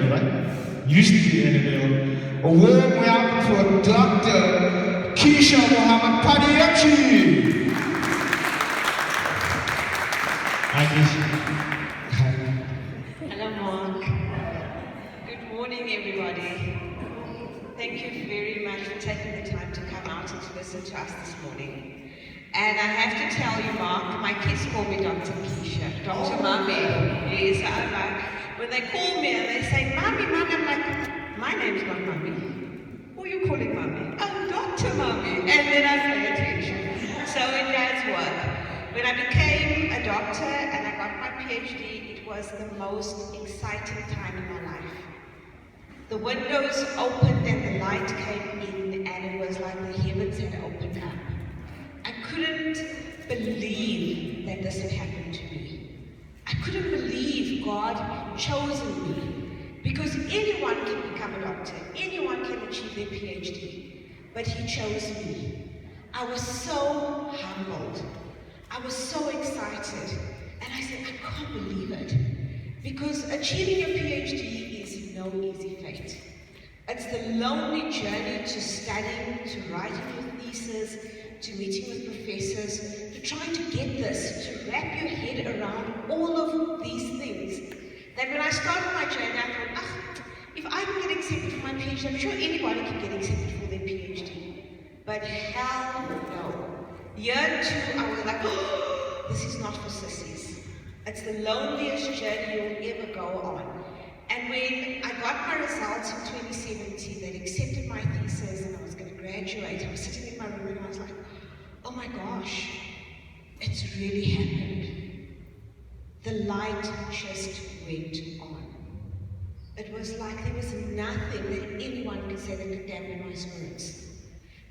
Ennerdale, right? Used to be Ennerdale. A warm welcome for Dr. Keishia Mohamed Padayachee. Hi, Keishia. Hello, Mark. Good morning, everybody. Thank you very much for taking the time to come out and to listen to us this morning. And I have to tell you, Mark, my kids call me Dr. Keishia, Dr. Mummy. Yes, I'm like, when they call me and they say, Mummy, Mummy, I'm like, my name's not Mummy. Who are you calling Mummy? Oh, Dr. Mummy. And then I pay attention. So it does work. When I became a doctor and I got my PhD, it was the most exciting time in my life. The windows opened and the light came in, and it was like the heavens had opened up. I couldn't believe that this had happened to me. I couldn't believe God chosen me, because anyone can become a doctor, anyone can achieve their PhD, but He chose me. I was so humbled. I was so excited, and I said, I can't believe it, because achieving a PhD is no easy feat. It's the lonely journey to studying, to writing your thesis, to meeting with professors, to trying to get this, to wrap your head around all of these things. That when I started my journey, I thought, if I can get accepted for my PhD, I'm sure anybody can get accepted for their PhD. But hell no. Year 2, I was like, oh, this is not for sissies. It's the loneliest journey you'll ever go on. And when I got my results in 2017, they'd accepted my thesis and I was going to graduate, I was sitting in my room and I was like, oh my gosh, it's really happened. The light just went on. It was like there was nothing that anyone could say that could dampen my spirits.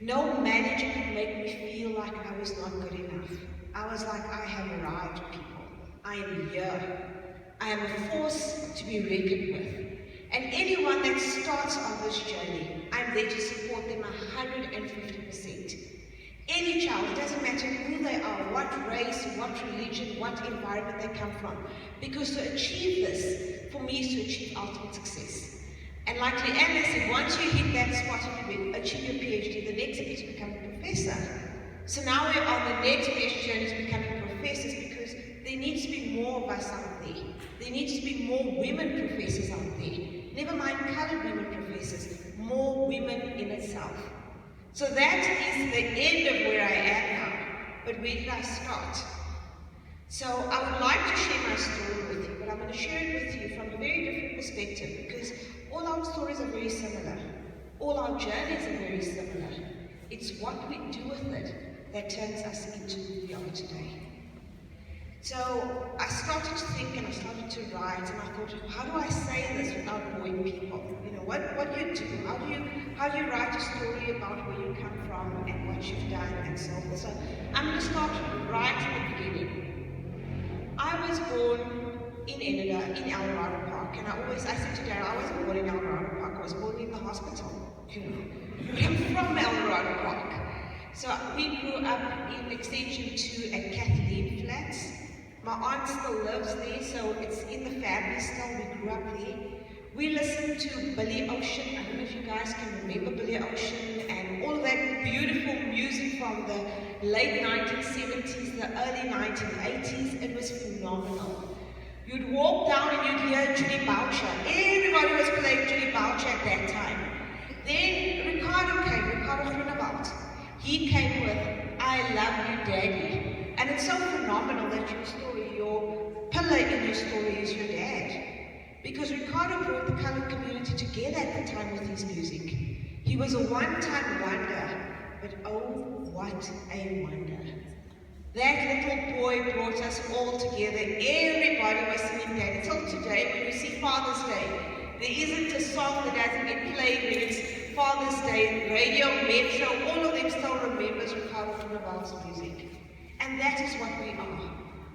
No manager could make me feel like I was not good enough. I was like, I have arrived, people. I am here. I am a force to be reckoned with. And anyone that starts on this journey, I'm there to support them 150%. Any child, it doesn't matter who they are, what race, what religion, what environment they come from. Because to achieve this, for me, is to achieve ultimate success. And like Leanne said, once you hit that spot and you achieve your PhD, the next step is to become a professor. So now we're on the next best journey to becoming professors, because there needs to be more of us out there. There needs to be more women professors out there. Never mind colored women professors, more women in itself. So that is the end of where I am now. But where did I start? So I would like to share my story with you, but I'm going to share it with you from a very different perspective, because all our stories are very similar. All our journeys are very similar. It's what we do with it that turns us into who we are today. So I started to think and I started to write, and I thought, how do I say this without boring people? You know, what do you do? How do you write a story about where you come from and what you've done and so forth? So I'm going to start right at the beginning. I was born in Ennerdale, in Eldorado Park, and I said to Darryl, I wasn't born in Eldorado Park, I was born in the hospital, you know. I'm from Eldorado Park. So we grew up in Extension 2 at Kathleen Flats. My aunt still lives there, so it's in the family still. We grew up there. We listened to Billy Ocean. I don't know if you guys can remember Billy Ocean and all that beautiful music from the late 1970s, the early 1980s. It was phenomenal. You'd walk down and you'd hear Judy Boucher. Everybody was playing Judy Boucher at that time. Then Ricardo Groenewald. He came with I Love You Daddy. And it's so phenomenal that your pillar in your story is your dad. Because Ricardo brought the colored community together at the time with his music. He was a one-time wonder, but oh, what a wonder. That little boy brought us all together. Everybody was singing that. Until today, when you see Father's Day, there isn't a song that doesn't get played when it's Father's Day. Radio, Metro, all of them still remembers Ricardo Groenewald's music. And that is what we are.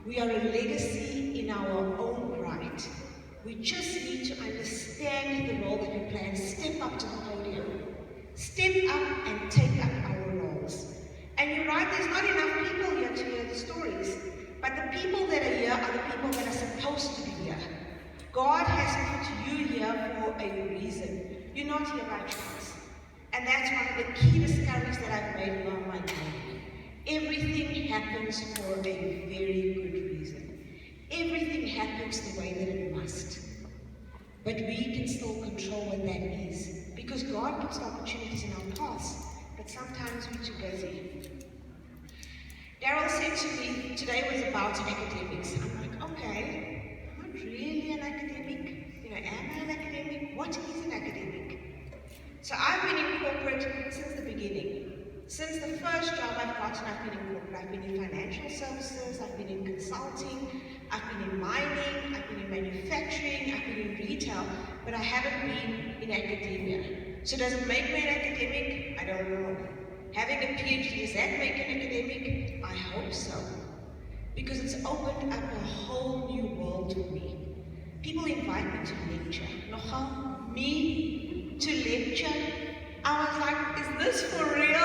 We are a legacy in our own right. We just need to understand the role that we play and step up to the podium. Step up and take up our roles. And you're right, there's not enough people here to hear the stories. But the people that are here are the people that are supposed to be here. God has put you here for for a reason. You're not here by chance. And that's one of the key discoveries that I've made along my journey. Everything happens for a very good reason. Everything happens the way that it must. But we can still control what that is. Because God puts opportunities in our paths, but sometimes we're too busy. Daryl said to me, today was about academics. I'm like, okay, I'm not really an academic. You know, am I an academic? What is an academic? So I've been in corporate since the beginning. Since the first job I've gotten, I've been in corporate. I've been in financial services, I've been in consulting, I've been in mining, I've been in manufacturing, I've been in retail, but I haven't been in academia. So does it make me an academic? I don't know. Having a PhD, does that make an academic? I hope so. Because it's opened up a whole new world for me. People invite me to lecture. Nogal, me to lecture? I was like, is this for real?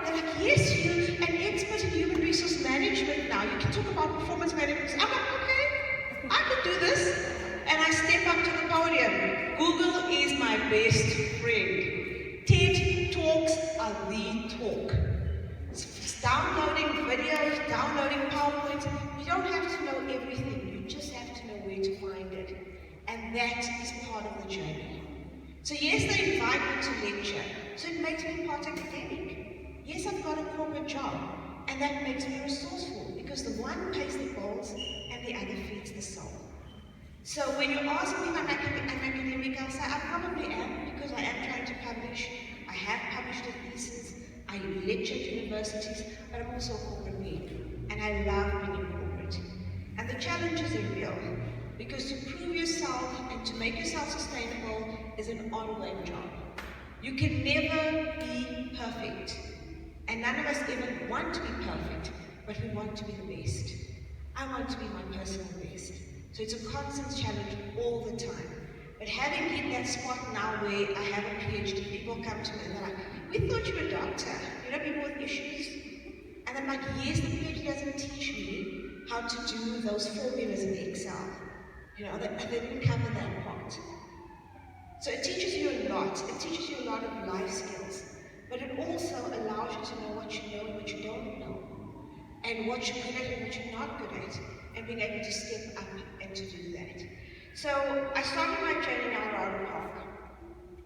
They're like, yes, you're an expert in human resource management now. You can talk about performance management. I'm like, okay, I can do this. And I step up to the podium. Google is my best friend. TED Talks are the talk. It's downloading videos, downloading PowerPoint. You don't have to know everything. You just have to know where to find it. And that is part of the journey. So yes, they invite me to lecture, so it makes me part academic. Yes, I've got a corporate job, and that makes me resourceful, because the one pays the bills, and the other feeds the soul. So when you ask me if I'm academic, I'll say I probably am, because I am trying to publish. I have published a thesis, I lecture at universities, but I'm also a corporate lead, and I love being in corporate. And the challenges are real. Because to prove yourself and to make yourself sustainable is an ongoing job. You can never be perfect. And none of us ever want to be perfect, but we want to be the best. I want to be my personal best. So it's a constant challenge all the time. But having hit that spot now where I have a PhD, people come to me and they're like, we thought you were a doctor. You know, people with issues. And I'm like, yes, the PhD doesn't teach me how to do those formulas in Excel. You know, they didn't cover that part. So it teaches you a lot. It teaches you a lot of life skills. But it also allows you to know what you know and what you don't know. And what you're good at and what you're not good at. And being able to step up and to do that. So I started my journey in Eldorado Park.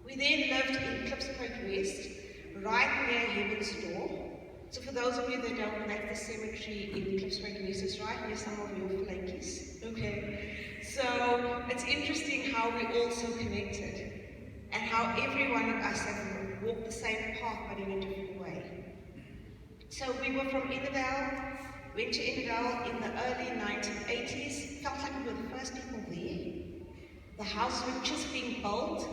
We then lived in Klipspoort West, right near Heaven's Door. So for those of you that don't know, that's the cemetery in Klipspoort West. It's right near some of your flakies. Okay. So it's interesting how we're all so connected and how every one of us have walked the same path but in a different way. So we were from Ennerdale, went to Ennerdale in the early 1980s. Felt like we were the first people there. The house was just being built.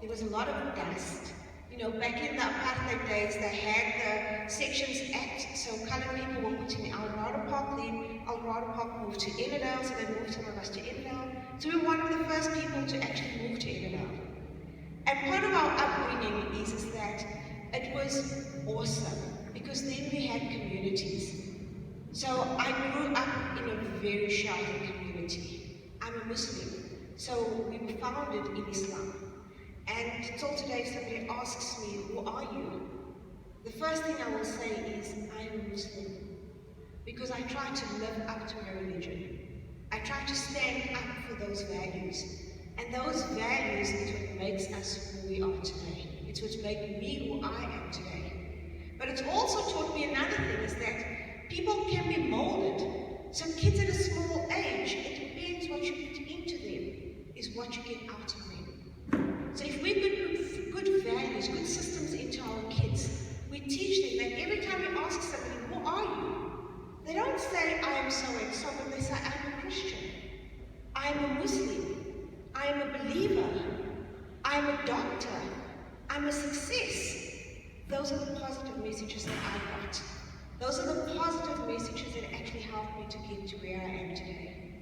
There was a lot of dust. You know, back in the apartheid days, they had the Sections Act, so coloured people were put in Eldorado Park. Then Eldorado Park moved to Ennerdale, so they moved some of us to Ennerdale. So we were one of the first people to actually move to Ennerdale. And part of our upbringing is that it was awesome, because then we had communities. So I grew up in a very sheltered community. I'm a Muslim, so we were founded in Islam. And till today, if somebody asks me, who are you? The first thing I will say is, I am a Muslim. Because I try to live up to my religion. I try to stand up for those values. And those values is what makes us who we are today. It's what makes me who I am today. But it's also taught me another thing, is that people can be molded. So kids at a small age, it depends what you put into them, is what you get out of them. So if we put good values, good systems into our kids, we teach them that every time you ask somebody, who are you? They don't say, I am so and so, but they say, I'm a Christian. I am a Muslim. I am a believer. I am a doctor. I'm a success. Those are the positive messages that I got. Those are the positive messages that actually helped me to get to where I am today.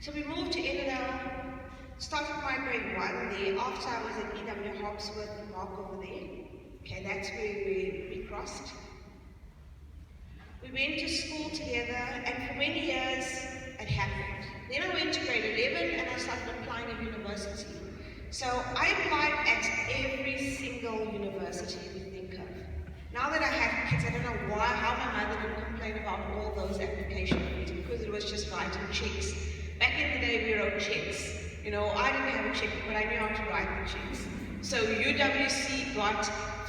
So we moved to Ennerdale. Started my grade 1 there. After I was at EW Hawksworth and Mark over there. Okay, that's where we crossed. We went to school together, and for many years it happened. Then I went to grade 11 and I started applying at university. So I applied at every single university you think of. Now that I have kids, I don't know how my mother didn't complain about all those applications, because it was just writing checks. Back in the day, we wrote checks. You know, I didn't have a checkbook, but I knew how to write the checks. So UWC got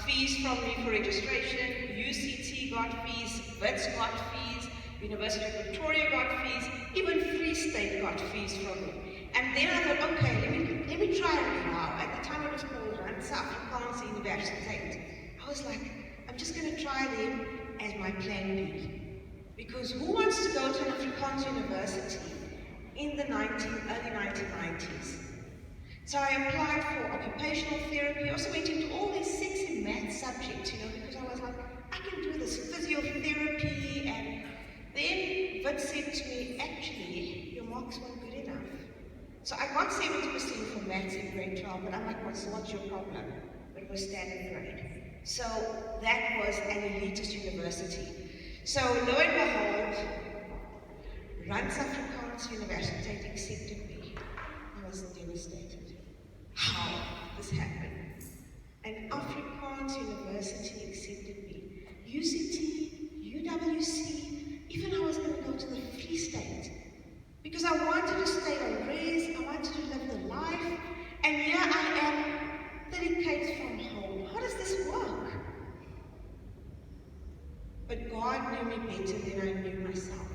fees from me for registration, UCT got fees, WITS got fees, University of Victoria got fees, even Free State got fees from me. And then I thought, okay, let me try it now. At the time it was called Afrikaans Universiteit. I was like, I'm just going to try them as my plan B. Because who wants to go to an Afrikaans university in the early 1990s? So I applied for occupational therapy. I also went into all these sexy math subjects, because I was like, I can do this physiotherapy. And then Wit said to me, actually, your marks weren't good enough. So I got 70% for maths in grade 12, but I'm like, what's your problem? It was standard grade. So that was an elitist university. So lo and behold, Rand Afrikaans Universiteit accepted me. I was devastated. How this happened? An Afrikaans university accepted me. UCT, UWC, even I was going to go to the Free State. Because I wanted to stay on res, I wanted to live the life, and here I am, 30 km from home. How does this work? But God knew me better than I knew myself,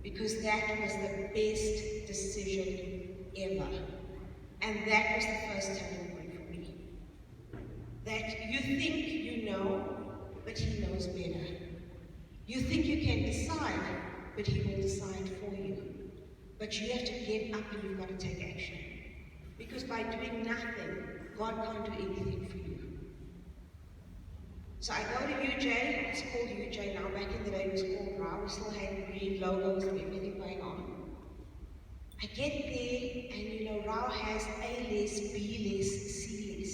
because that was the best decision ever. And that was the first turning point for me. That you think you know, but He knows better. You think you can decide, but He will decide for you. But you have to get up and you've got to take action. Because by doing nothing, God can't do anything for you. So I go to UJ, it's called UJ now, back in the day it was called RAW, we still had green logos and everything going on. I get there and RAW has A-less, B-less, C-less.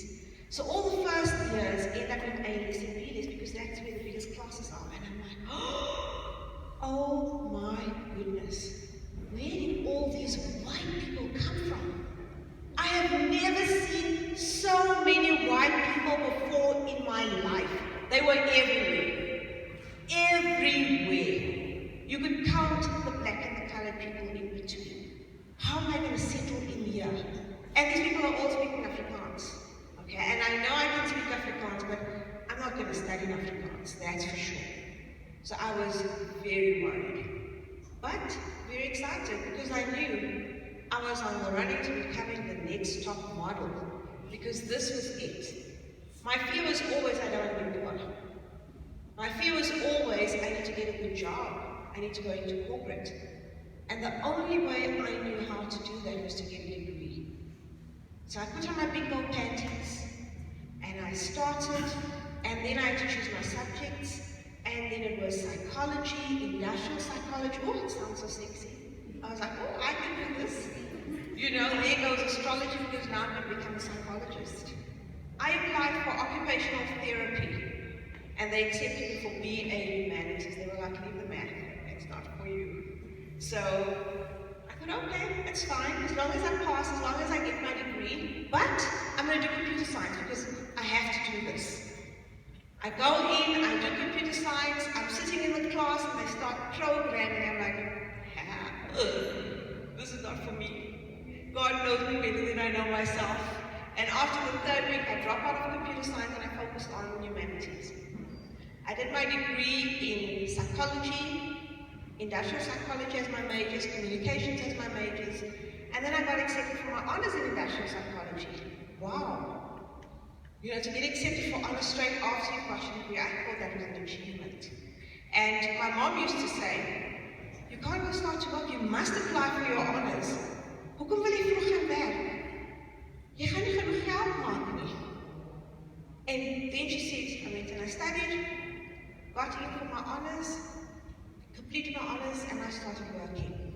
So all the first years end up in A-less and B-less because that's where the biggest classes are. And I'm like, oh my goodness. Where did all these white people come from? I have never seen so many white people before in my life. They were everywhere. Everywhere. You could count the black and the colored people in between. How am I going to settle in here? And these people are all speaking Afrikaans. Okay, and I know I can speak Afrikaans, but I'm not going to study Afrikaans, that's for sure. So I was very worried. But very excited because I knew I was on the running to becoming the next top model, because this was it. My fear was always I don't want to be poor. My fear was always I need to get a good job. I need to go into corporate. And the only way I knew how to do that was to get a degree. So I put on my big gold panties and I started, and then I had to choose my subjects. And then it was psychology, industrial psychology. Oh, it sounds so sexy. I was like, oh, I can do this. There goes astrology, because now I'm going to become a psychologist. I applied for occupational therapy, and they accepted me for BA Humanities. They were like, leave the math, it's not for you. So I thought, okay, that's fine, as long as I pass, as long as I get my degree. But I'm going to do computer science, because I have to do this. I go in, I do computer science, I'm sitting in the class and they start programming. I'm like, this is not for me. God knows me better than I know myself. And after the third week, I dropped out of computer science and I focused on humanities. I did my degree in psychology, industrial psychology as my majors, communications as my majors, and then I got accepted for my honors in industrial psychology. Wow. To get accepted for honors straight after you've got your degree, I thought that was an achievement. And my mom used to say, you can't go start to work, you must apply for your honors. Hoekom wil jy vroeg gaan werk? Jy gaan nie genoeg geld maak nie. And then she said, I went and I studied, got in for my honors, completed my honors, and I started working.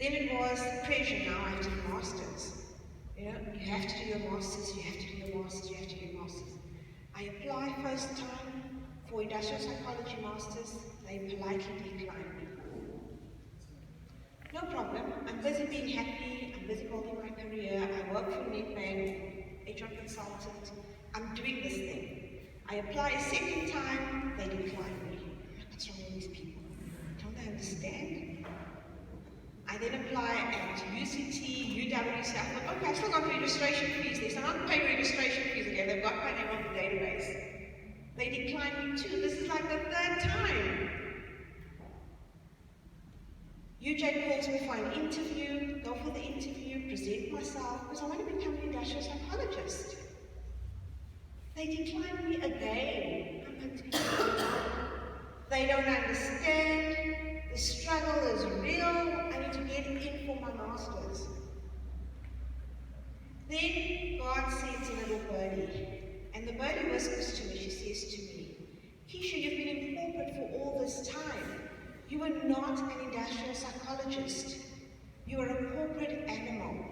Then it was pressure, now I have to do masters. You have to do your masters, you have to do your masters, you have to do your masters. I applied first time for industrial psychology masters, they politely declined me. No problem, I'm busy being happy, I'm busy building my career, I work for Nedbank, consultant. I'm doing this thing. I apply a second time, they decline me. What's wrong with these people? Don't they understand? I then apply at UCT, UWC. I thought, okay, I've still got registration fees there, so I'm not paying registration fees again. They've got my name on the database. They decline me too. This is like the third time. UJ calls me for an interview, go for the interview, present myself, because I want to become an industrial psychologist. They decline me again. I'm going to be They don't understand. The struggle is real. I need to get in for my master's. Then God sends a little birdie. And the birdie whispers to me, she says to me, Keishia, you've been in corporate for all this time. You are not an industrial psychologist. You are a corporate animal.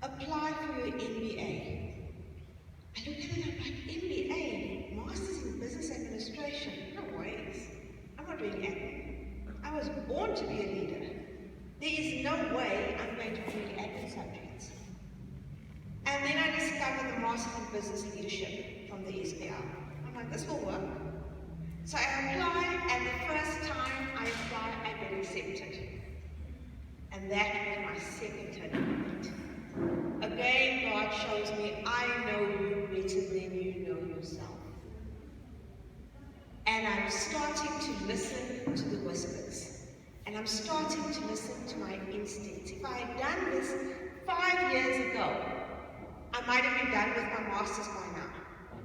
Apply for your MBA. I look at it and I'm like, MBA? Masters in Business Administration? No ways. I'm not doing admin. I was born to be a leader. There is no way I'm going to be doing admin subjects. And then I discovered the Masters in Business Leadership from the SBR. I'm like, this will work. So I apply, and the first time I apply, I get accepted. And that was my second turning point. Again, God shows me, I know you better than you know yourself. And I'm starting to listen to the whispers. And I'm starting to listen to my instincts. If I had done this 5 years ago, I might have been done with my master's by now.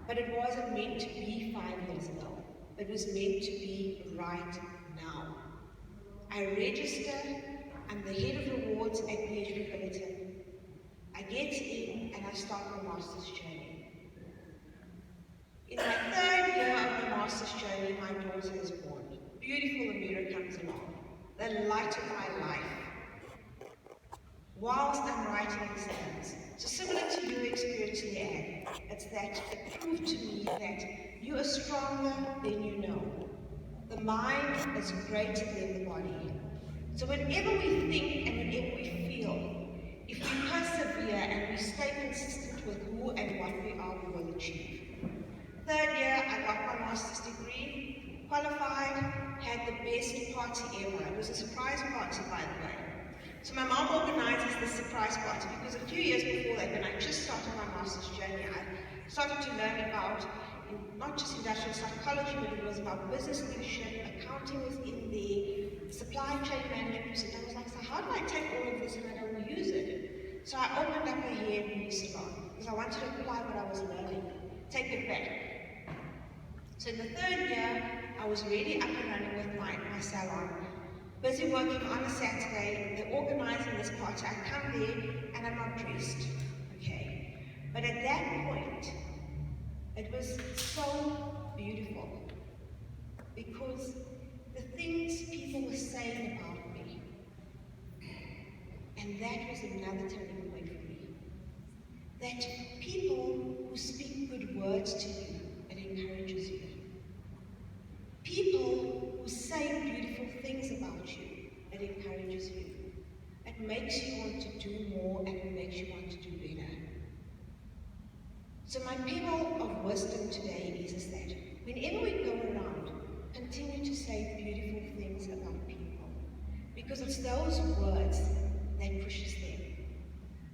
But it wasn't meant to be 5 years ago. It was meant to be right now. I register. I'm the head of rewards at PhD Bulletin. I get in and I start my master's journey. In my third year of the master's journey, my daughter is born. Beautiful Amira comes along, the light of my life. Whilst I'm writing exams, so similar to your experience, Leanne, it's that it proved to me that you are stronger than you know. The mind is greater than the body. So whenever we think and whenever we feel, if we persevere and we stay consistent with who and what we are, we will achieve. Third year, I got my master's degree, qualified, had the best party ever. It was a surprise party, by the way. So my mom organizes this surprise party because a few years before that, when I just started my master's journey, I started to learn about not just industrial psychology, but it was about business leadership, accounting within the supply chain management. And I was like, so how do I take all of this and I don't use it? So I opened up a hair and beauty salon because I wanted to apply what I was learning, take it back. So in the third year, I was really up and running with my salon. Busy working on a Saturday, they're organizing this party. I come there and I'm not dressed, okay? But at that point, it was so beautiful because the things people were saying about me, and that was another turning point for me. That people who speak good words to you, it encourages you. People who say beautiful things about you, it encourages you. It makes you want to do more and it makes you want to do better. So my pebble of wisdom today is that whenever we go around, continue to say beautiful things about people. Because it's those words that pushes them.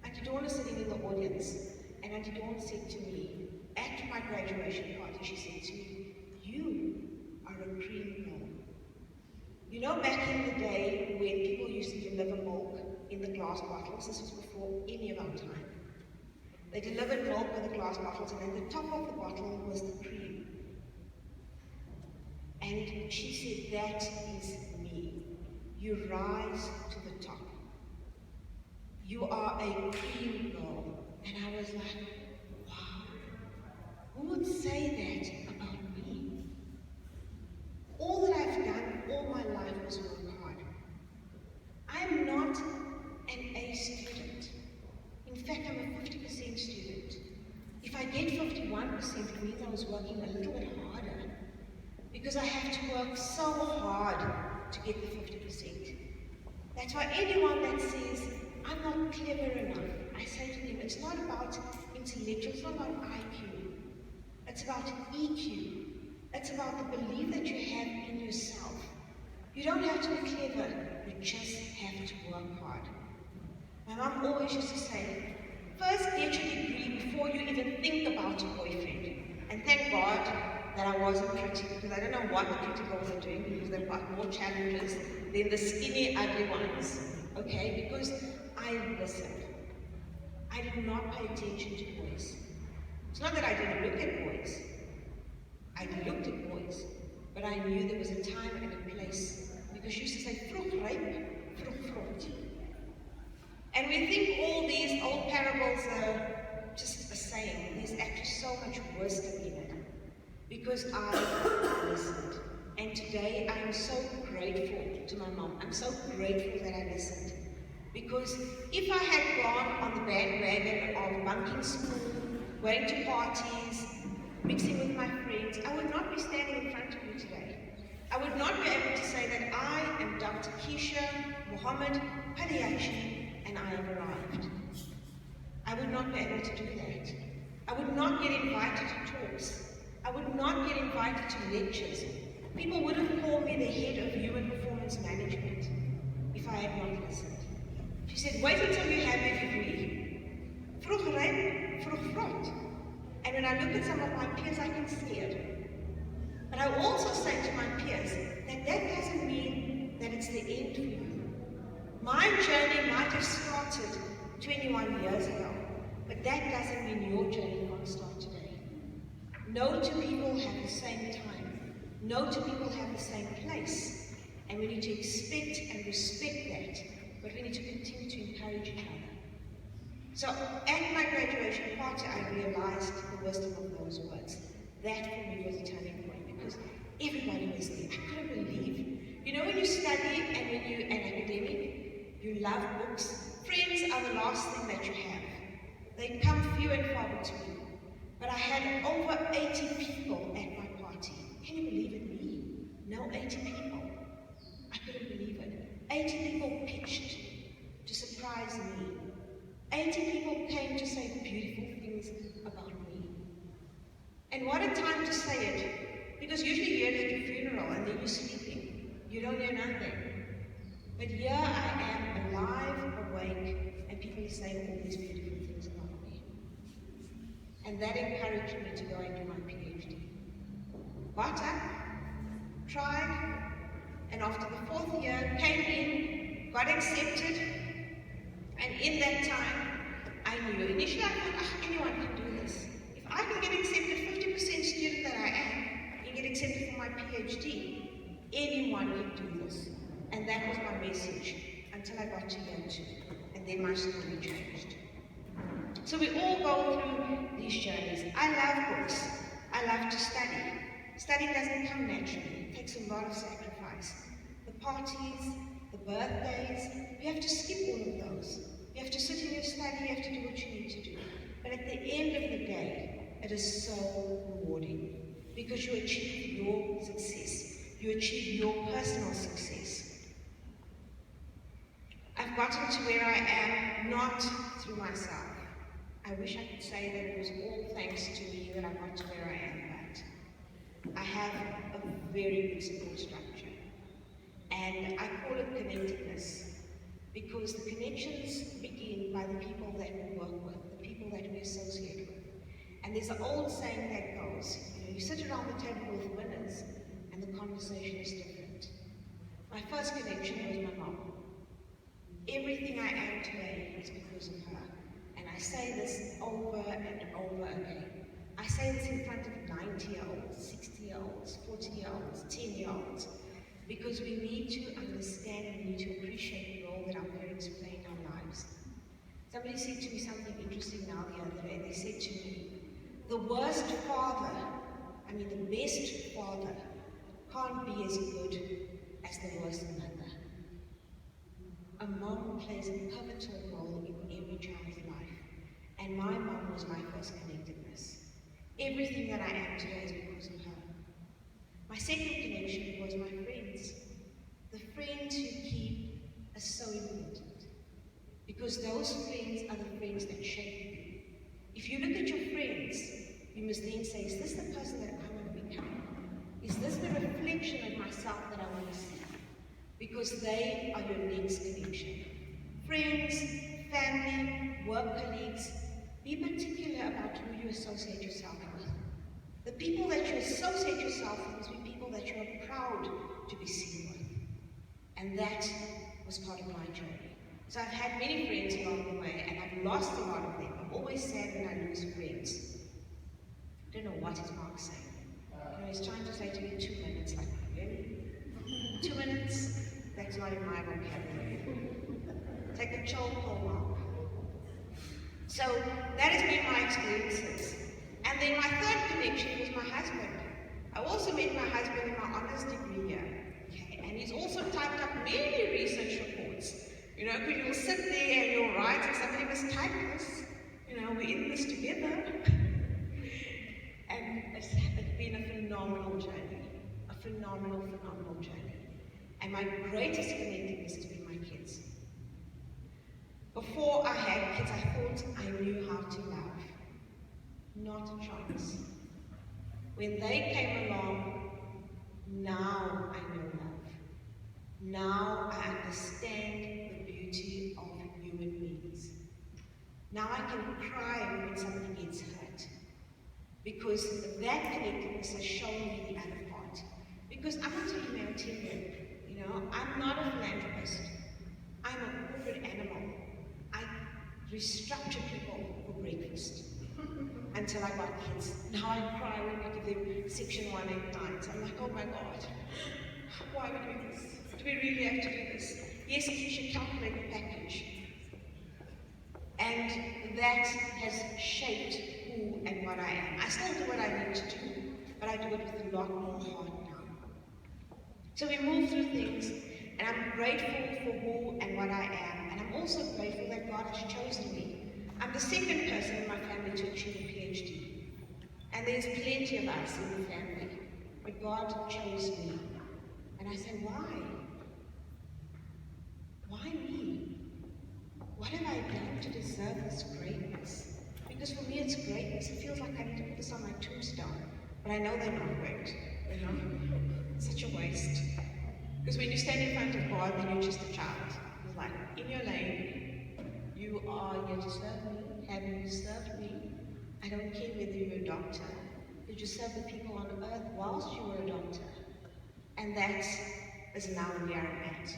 Auntie Dawn is sitting in the audience, and Auntie Dawn said to me, at my graduation party, she said to me, you are a cream girl. You know, back in the day when people used to deliver milk in the glass bottles, this was before any of our time. They delivered milk with the glass bottles, and at the top of the bottle was the cream. And she said, that is me. You rise to the top. You are a cream girl. And I was like, wow, who would say that about me? All that I've done all my life was work hard. I'm not an A student. In fact, I'm a 50% student. If I get 51%, it means I was working a little bit harder. Because I have to work so hard to get the 50%. That's why anyone that says, I'm not clever enough, I say to them, it's not about intellectual, it's not about IQ. It's about EQ. It's about the belief that you have in yourself. You don't have to be clever, you just have to work hard. My mom always used to say, first get your degree before you even think about a boyfriend. And thank God that I wasn't pretty, because I don't know what the pretty girls are doing, because they've got more challenges than the skinny, ugly ones. Okay? Because I listened. I did not pay attention to boys. It's not that I didn't look at boys. I looked at boys, but I knew there was a time and a place. Because she used to say, "Vroeg ryp, vroeg vrot." And we think all these old parables are just a saying. There's actually so much wisdom in it. Because I listened. And today I am so grateful to my mom. I'm so grateful that I listened. Because if I had gone on the bandwagon of bunking school, going to parties, mixing with my friends, I would not be standing in front of you today. I would not be able to say that I am Dr. Keishia Mohamed Padayachee and I have arrived. I would not be able to do that. I would not get invited to talks. I would not get invited to lectures. People wouldn't call me the head of human performance management if I had not listened. She said, wait until you have your degree. Vroeg ryp, vroeg vrot. And when I look at some of my peers, I can see it. But I also say to my peers that that doesn't mean that it's the end for you. My journey might have started 21 years ago, but that doesn't mean your journey can't start today. No two people have the same time. No two people have the same place. And we need to expect and respect that, but we need to continue to encourage each other. So at my graduation party, I realized the wisdom of those words. That for me was a turning point because everybody was there. I couldn't believe. You know when you study and when you're an academic, you love books. Friends are the last thing that you have. They come few and far between. But I had over 80 people at my party. Can you believe it? Me? No, 80 people. I couldn't believe it. 80 people pitched to surprise me. 80 people came to say beautiful things about me. And what a time to say it. Because usually you're at a funeral and then you're sleeping. You don't hear nothing. But here I am, alive, awake, and people are saying all these beautiful things about me. And that encouraged me to go and do my PhD. Got up, tried, and after the 4th year, came in, got accepted, and in that time, I knew. Initially I thought, anyone can do this. If I can get accepted, 50% student that I am, and get accepted for my PhD, anyone can do this. And that was my message, until I got to year 2, and then my story changed. So we all go through these journeys. I love books. I love to study. Study doesn't come naturally. It takes a lot of sacrifice. The parties, the birthdays, you have to skip all of those. You have to sit in your study, you have to do what you need to do. But at the end of the day, it is so rewarding because you achieve your success. You achieve your personal success. I've gotten to where I am not through myself. I wish I could say that it was all thanks to me that I got to where I am, but I have a very good support structure. And I call it connectedness because the connections begin by the people that we work with, the people that we associate with. And there's an old saying that goes, you sit around the table with winners and the conversation is different. My first connection was my mom. Everything I am today is because of her. And I say this over and over again. I say this in front of 90-year-olds, 60-year-olds, 40-year-olds, 10-year-olds, because we need to understand and we need to appreciate the role that our parents play in our lives. Somebody said to me something interesting now the other day. They said to me, the worst father, the best father, can't be as good as the worst mother. A mom plays a pivotal role in every child's life, and my mom was my first connectedness. Everything that I am today is because of her. My second connection was my friends. The friends you keep are so important, because those friends are the friends that shape you. If you look at you must then say, is this the person that I want to become? Is this the reflection of myself that I want to see? Because they are your next connection. Friends, family, work colleagues, be particular about who you associate yourself with. The people that you associate yourself with must be people that you are proud to be seen with. And that was part of my journey. So I've had many friends along the way, and I've lost a lot of them. I'm always sad when I lose friends. I don't know what is Mark saying. He's trying to say to me 2 minutes, like, really? 2 minutes? That's not in my vocabulary. Take a chill pill, Mark. So that has been my experiences. And then my third connection was my husband. I also met my husband in my honours degree year. Okay? And he's also typed up many research reports. Because you'll sit there and you'll write and somebody must type this. We're in this together. And it's been a phenomenal journey. A phenomenal journey. And my greatest connectedness has been my kids. Before I had kids, I thought I knew how to love. Not a chance. When they came along, now I know love. Now I understand the beauty of human beings. Now I can cry when somebody gets hurt. Because that connectedness has shown me the other part. Because I'm not a humanitarian. I'm not a philanthropist. I'm a corporate animal. I restructure people for breakfast until I got kids. Now I cry when we give them Section 189. I'm like, oh my God, why are we doing this? Do we really have to do this? Yes, Keishia, calculate the package. And that has shaped who and what I am. I still do what I need to do, but I do it with a lot more heart now. So we move through things, and I'm grateful for who and what I am, and I'm also grateful that God has chosen me. I'm the second person in my family to achieve a PhD, and there's plenty of us in the family, but God chose me. And I said, why? Why me? What have I done to deserve this greatness? Because for me it's greatness. It feels like I need to put this on my tombstone, but I know they're not great. Such a waste. Because when you stand in front of God, then you're just a child. He's like, in your lane, you are here to serve me. Have you served me? I don't care whether you're a doctor. Did you serve the people on earth whilst you were a doctor? And that is now where I'm at.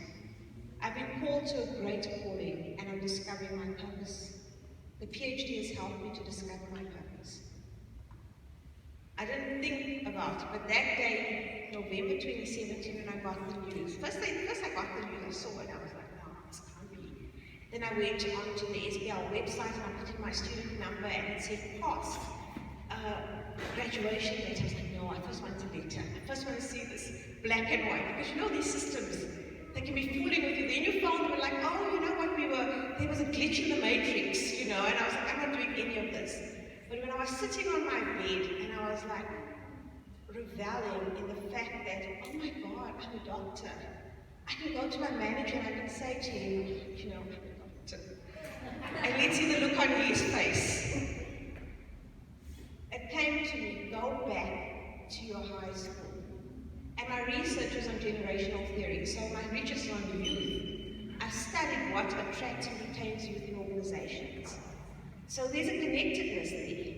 I've been called to a great calling, and I'm discovering my purpose. The PhD has helped me to discover my purpose. I didn't think about it, but that day, November 2017, when I got the news, first I got the news, I saw it, I was like, no, this can't be. Then I went onto the SBL website and I put in my student number and it said passed. Graduation date. I was like, no, I first want a letter. I first want to see this black and white, because these systems, they can be fooling with you. Then you phone them and like, oh, you know what, there was a glitch in the matrix, and I was like, I'm not doing any of this. But when I was sitting on my bed and I was like reveling in the fact that, oh my God, I'm a doctor. I can go to my manager and I can say to him, I'm a doctor. And let's see the look on his face. It came to me, go back to your high school. And my research was on generational theory, so my research is on youth. I studied what attracts and retains youth in organizations. So there's a connectedness there.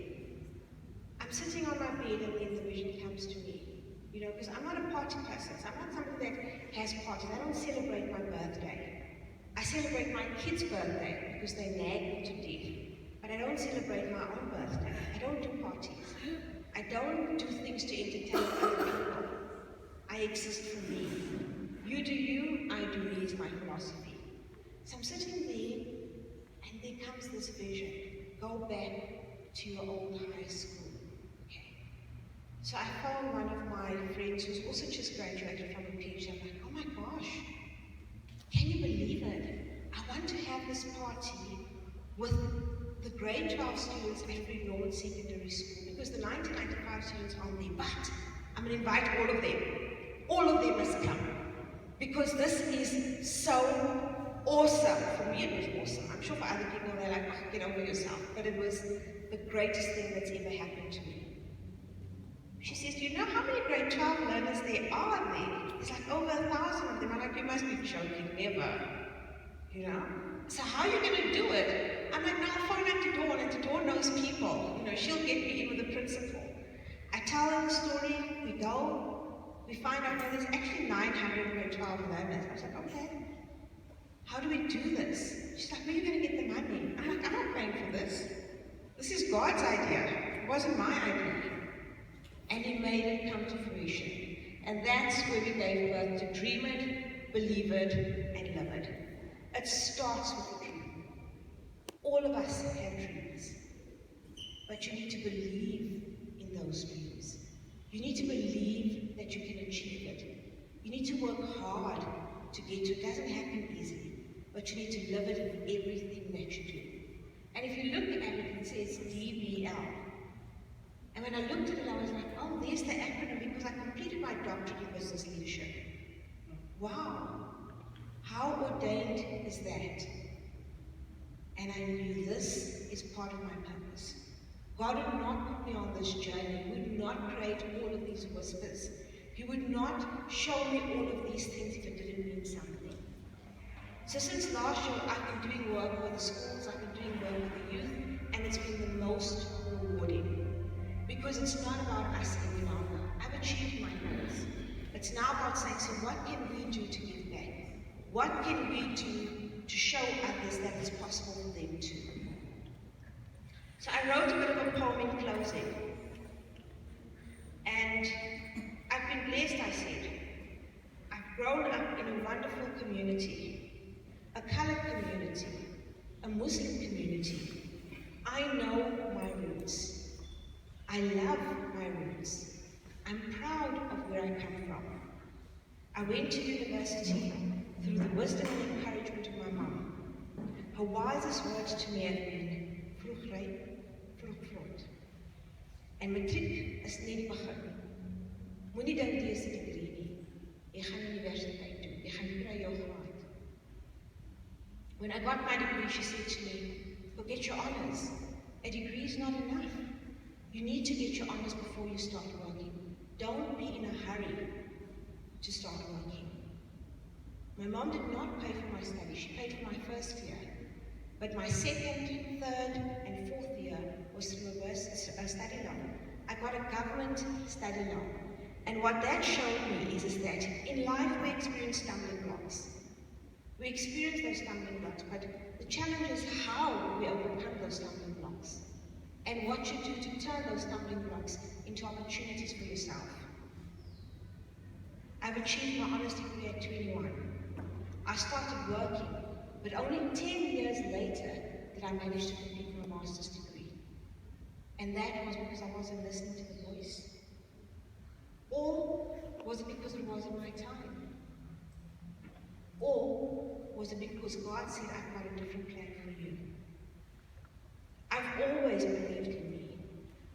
I'm sitting on my bed and then the vision comes to me. Because I'm not a party person, so I'm not somebody that has parties. I don't celebrate my birthday. I celebrate my kid's birthday because they nag me to death. But I don't celebrate my own birthday. I don't do parties. I don't do things to entertain other people. I exist for me. You do you, I do me is my philosophy. So I'm sitting there and there comes this vision. Go back to your old high school. Okay. So I found one of my friends who's also just graduated from a PhD. I'm like, oh my gosh, can you believe it? I want to have this party with the grade 12 students at Free Norwood Secondary School, because the 1995 students aren't there, but I'm going to invite all of them. All of them must come, because this is so awesome. For me, it was awesome. I'm sure for other people, they're like, oh, get over yourself. But it was the greatest thing that's ever happened to me. She says, do you know how many grade 12 learners there are there? It's like over 1,000 of them. I'm like, you must be joking, never. You know? So how are you going to do it? I'm like, no, I'll phone up to Dawn, and Dawn knows people. You know, she'll get me in with the principal. I tell her the story, we go, we find out that there's actually 900 grade 12 learners. I was like, okay, how do we do this? She's like, where are you going to get the money? I'm like, I'm not paying for this. This is God's idea. It wasn't my idea. And He made it come to fruition. And that's where we gave birth to Dream It, Believe It, and Live It. It starts with a dream. All of us have dreams. But you need to believe in those dreams. You need to believe that you can achieve it. You need to work hard to get to it. It doesn't happen easily. But you need to live it in everything that you do. And if you look at it, it says DBL. And when I looked at it, I was like, oh, there's the acronym, because I completed my doctorate in business leadership. Wow, how ordained is that? And I knew this is part of my purpose. God would not put me on this journey. He would not create all of these whispers. He would not show me all of these things if it didn't mean something. So since last year, I've been doing work with the schools, I've been doing work with the youth, and it's been the most rewarding. Because it's not about us any longer. I've achieved my goals. It's now about saying, so what can we do to give back? What can we do to show others that it's possible for them too? So I wrote a bit of a poem in closing. And I've been blessed, I said. I've grown up in a wonderful community, a colored community, a Muslim community. I know my roots. I love my roots. I'm proud of where I come from. I went to university through the wisdom and encouragement of my mom. Her wisest words to me have been, vroeg ry, vroeg vrot. En matriek is net begin. Moenie dink jy is 'n degree nie. Jy gaan universiteit doen. Jy gaan kry jou graad. When I got my degree, she said to me, forget your honors. A degree is not enough. You need to get your honors before you start working. Don't be in a hurry to start working. My mom did not pay for my study. She paid for my first year. But my second, third, and fourth year was through a study loan. I got a government study loan. And what that showed me is that in life we experience stumbling blocks. We experience those stumbling blocks, but the challenge is how we overcome those stumbling blocks. And what you do to turn those stumbling blocks into opportunities for yourself. I've achieved my honors degree at 21. I started working, but only 10 years later did I manage to complete my master's degree. And that was because I wasn't listening to the voice. Or was it because it wasn't my time? Or was it because God said, I've got a different plan for you? I've always believed in me.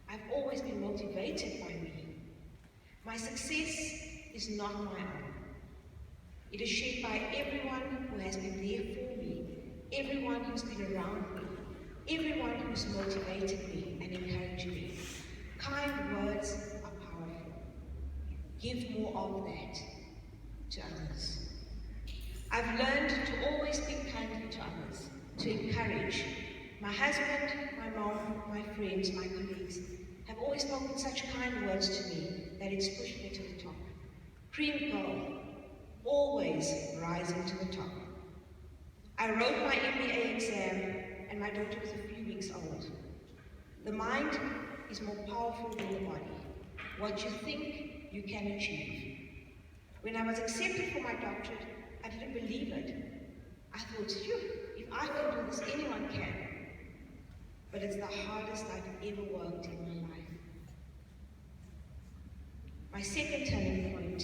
I've always been motivated by me. My success is not my own. It is shared by everyone who has been there for me, everyone who's been around me, everyone who's motivated me and encouraged me. Kind words are powerful. Give more of that to others. I've learned to always speak kindly to others, to encourage. My husband, my mom, my friends, my colleagues have always spoken such kind words to me that it's pushed me to the top. Cream girl, always rising to the top. I wrote my MBA exam and my daughter was a few weeks old. The mind is more powerful than the body. What you think, you can achieve. When I was accepted for my doctorate, I didn't believe it. I thought, phew, if I can do this, anyone can. But it's the hardest I've ever worked in my life. My second turning point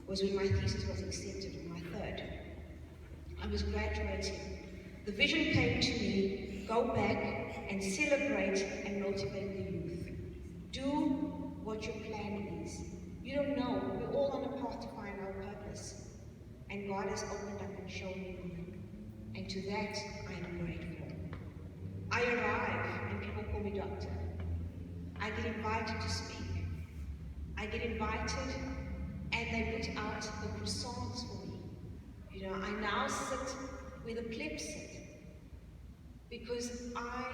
was when my thesis was accepted, or my third. I was graduating. The vision came to me, go back and celebrate and motivate the youth. Do what your plan is. You don't know, we're all on a path to find our purpose. And God has opened up and shown me. and to that I am grateful. I arrive and people call me doctor. I get invited to speak. I get invited and they put out the croissants for me. You know, I now sit where the plebs sit because I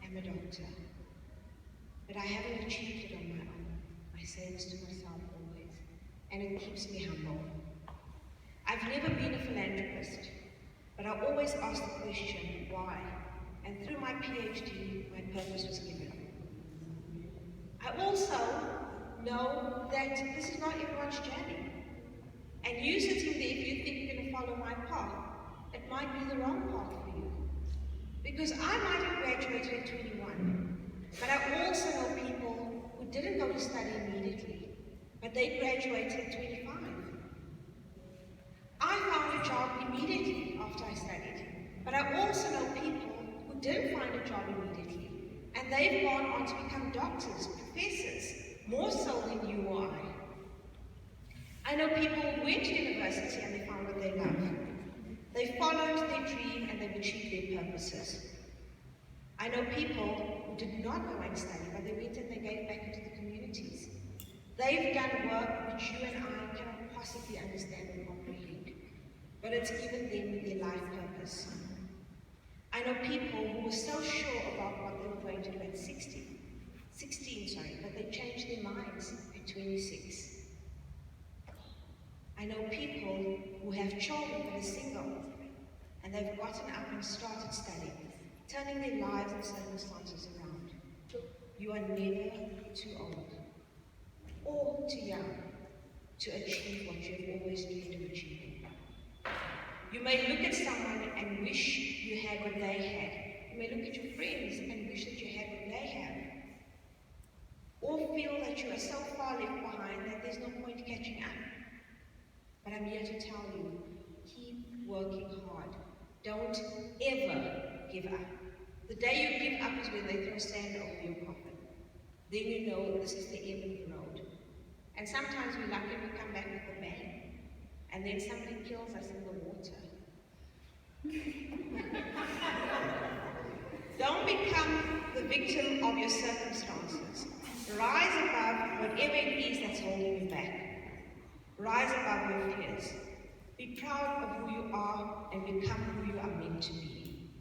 am a doctor. But I haven't achieved it on my own. I say this to myself always, and it keeps me humble. I've never been a philanthropist, but I always ask the question, why? And through my PhD, my purpose was given. I also know that this is not everyone's journey. And you sitting there, if you think you're going to follow my path, it might be the wrong path for you. Because I might have graduated at 21, but I also know people who didn't go to study immediately, but they graduated at 25. I found a job immediately after I studied, but I also know people who didn't find a job immediately, and they've gone on to become doctors, professors, more so than you or I know people who went to university and they found what they love. They followed their dream and they've achieved their purposes. I know people who did not go and study, but they went and they gave back into the communities. They've done work which you and I cannot possibly understand and comprehend, but it's given them their life purpose. I know people who were so sure about what they were going to do at 16, but they changed their minds at 26. I know people who have children but are single, and they've gotten up and started studying, turning their lives and circumstances around. You are never too old or too young to achieve what you have always dreamed of achieving. You may look at someone and wish you had what they had. You may look at your friends and wish that you had what they have. Or feel that you are so far left behind that there's no point catching up. But I'm here to tell you, keep working hard. Don't ever give up. The day you give up is when they throw sand over your coffin. Then you know this is the end of the road. And sometimes we're lucky we come back with a bang. And then somebody kills us in the water. Don't become the victim of your circumstances. Rise above whatever it is that's holding you back. Rise above your fears. Be proud of who you are and become who you are meant to be.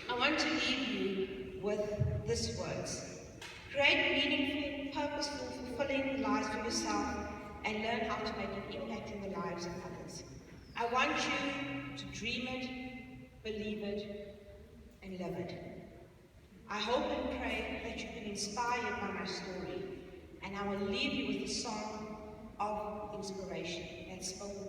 I want to leave you with these words. Create meaningful, purposeful, fulfilling lives for yourself and learn how to make an impact in the lives of others. I want you to dream it, believe it, and love it. I hope and pray that you've been inspired by my story, and I will leave you with a song of inspiration that's spoken